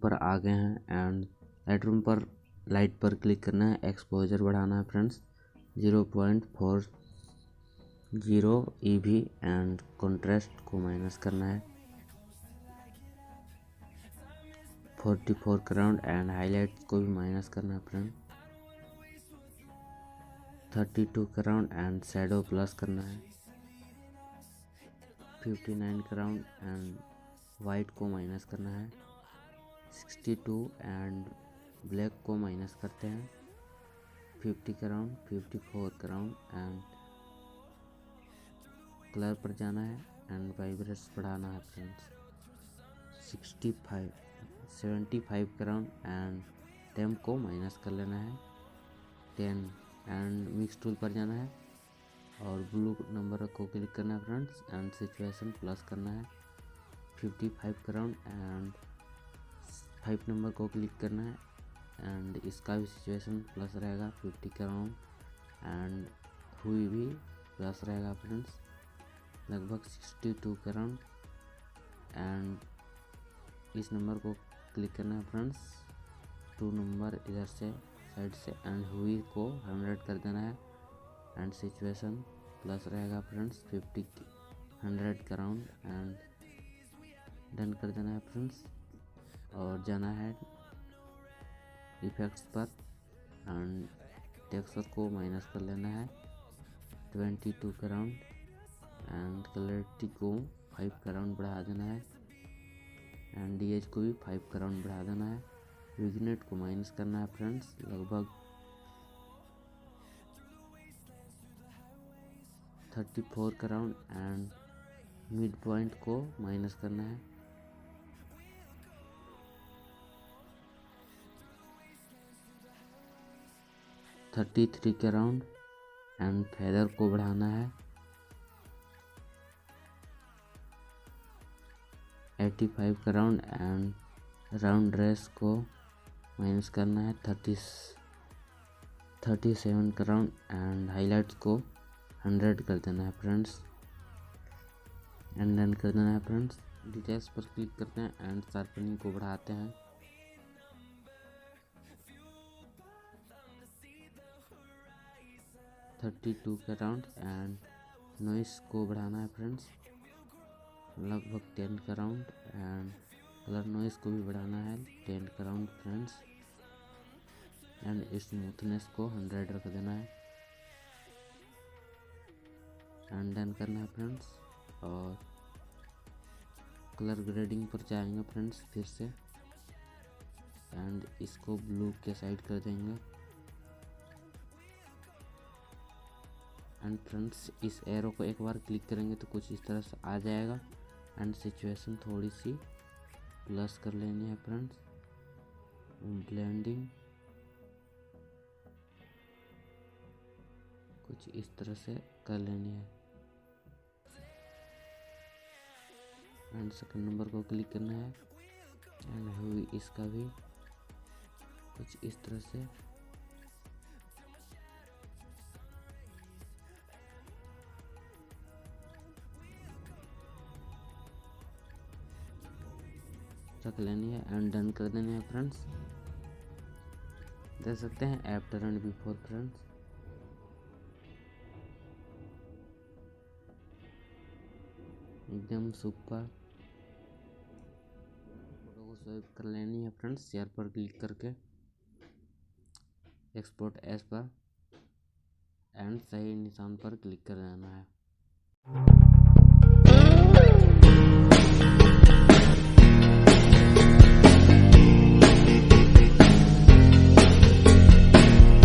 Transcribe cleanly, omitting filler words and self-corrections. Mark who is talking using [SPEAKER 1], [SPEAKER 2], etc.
[SPEAKER 1] पर आ गए हैं एंड लाइटरूम पर लाइट पर क्लिक करना है, एक्सपोजर बढ़ाना है फ्रेंड्स 0.40 EV एंड कॉन्ट्रास्ट को माइनस करना है 44 क्राउन एंड हाईलाइट को भी माइनस करना है friend 32 crown and shadow plus करना है 59 क्राउन एंड वाइट को माइनस करना है 62 एंड ब्लैक को माइनस करते हैं 50 क्राउन 54 क्राउन एंड कलर पर जाना है एंड वाइब्रेंस बढ़ाना है फ्रेंड्स 75 क्राउन एंड टेम्प को माइनस कर लेना है 10 एंड मिक्स टूल पर जाना है और ब्लू नंबर को क्लिक करना है फ्रेंड्स एंड सिचुएशन प्लस करना है 55 क्राउन एंड 5 नंबर को क्लिक करना है एंड इसका भी सिचुएशन प्लस रहेगा 50 क्राउन एंड हुई भी प्लस रहेगा फ्रेंड्स लगभग 62 क्राउन एंड इस नंबर को क्लिक करना है फ्रेंड्स 2 नंबर इधर से साइड से एंड हुई को 100 कर देना है एंड सिचुएशन प्लस रहेगा फ्रेंड्स 100 क्राउन एंड डन कर देना है फ्रेंड्स और जाना है इफेक्ट्स पर एंड टेक्सचर को माइनस कर लेना है 22 क्राउन एंड क्लैरिटी को 5 क्राउन बढ़ा देना है एंड डीएच को भी 5 क्राउन बढ़ा देना है विग्नेट को माइनस करना है फ्रेंड्स लगभग 34 क्राउन एंड मिड पॉइंट को माइनस करना है 33 क्राउन एंड फेदर को बढ़ाना है 85 क्राउन एंड राउंड रेस को माइनस करना है 37 क्राउन एंड हाईलाइट्स को 100 कर देना है फ्रेंड्स एंड डन कर देना है फ्रेंड्स डिटेल्स पर क्लिक करते हैं एंड शार्पनिंग को बढ़ाते हैं 32 क्राउन एंड नॉइस को बढ़ाना है फ्रेंड्स लगभग 10 क्राउन एंड कलर नॉइस को भी बढ़ाना है 10 क्राउन फ्रेंड्स एंड स्मूथनेस को 100 रख देना है एंड डन करना है फ्रेंड्स और कलर ग्रेडिंग पर जाएंगे फ्रेंड्स फिर से एंड इसको ब्लू के साइड कर देंगे एंड फ्रेंड्स इस एरो को एक बार क्लिक करेंगे तो कुछ इस तरह से आ जाएगा एंड सिचुएशन थोड़ी सी प्लस कर लेनी है फ्रेंड्स ब्लेंडिंग कुछ इस तरह से कर लेनी है एंड सेकंड नंबर को क्लिक करना है एंड हुई इसका भी कुछ इस तरह से रख लेनी है एंड डन कर देनी है फ्रेंड्स देख सकते हैं आफ्टर एंड बिफोर फ्रेंड्स एकदम सुपर फोटो को सेव कर लेनी है फ्रेंड्स शेयर पर क्लिक करके एक्सपोर्ट एज पर एंड सही निशान पर क्लिक कर देना है।